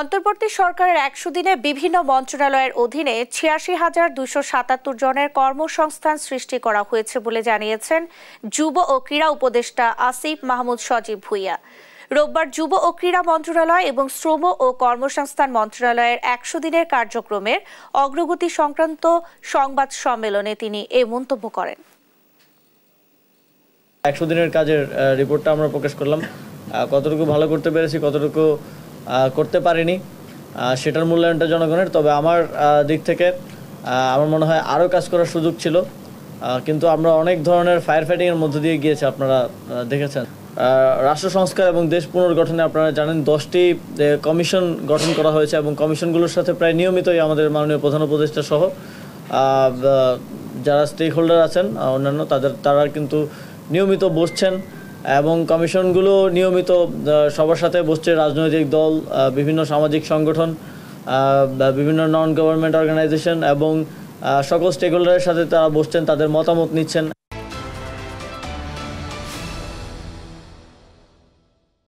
অন্তর্বর্তী সরকারের ১০০ দিনে বিভিন্ন মন্ত্রণালয়ের অধীনে ৮৬,২৭৭ জনের কর্মসংস্থান সৃষ্টি করা হয়েছে বলে জানিয়েছেন যুব ও ক্রীড়া উপদেষ্টা আসিফ মাহমুদ সজীব ভুঁইয়া। রোববার যুব ও ক্রীড়া মন্ত্রণালয় এবং শ্রম ও কর্মসংস্থান মন্ত্রণালয়ের ১০০ দিনের কার্যক্রমের অগ্রগতি সংক্রান্ত সংবাদ সম্মেলনে তিনি এ মন্তব্য করেন। ১০০ দিনের কাজের রিপোর্টটা আমরা প্রকাশ করলাম। কতটুকু ভালো করতে পেরেছি, কতটুকু করতে পারিনি, সেটার মূল্যায়নটা জনগণের। তবে আমার দিক থেকে আমার মনে হয় আরও কাজ করার সুযোগ ছিল, কিন্তু আমরা অনেক ধরনের ফায়ার ফাইটিংয়ের মধ্য দিয়ে গিয়েছি। আপনারা দেখেছেন রাষ্ট্র সংস্কার এবং দেশ পুনর্গঠনে আপনারা জানেন 10টি কমিশন গঠন করা হয়েছে এবং কমিশনগুলোর সাথে প্রায় নিয়মিতই আমাদের মাননীয় প্রধান উপদেষ্টা সহ যারা স্টেক হোল্ডার আছেন অন্যান্য তারা কিন্তু নিয়মিত বসছেন এবং কমিশনগুলো নিয়মিত সবার সাথে বসছে। রাজনৈতিক দল, বিভিন্ন সামাজিক সংগঠন, বিভিন্ন নন গভর্নমেন্ট অর্গানাইজেশন এবং সকল স্টেক হোল্ডারের সাথে তারা বসছেন, তাদের মতামত নিচ্ছেন।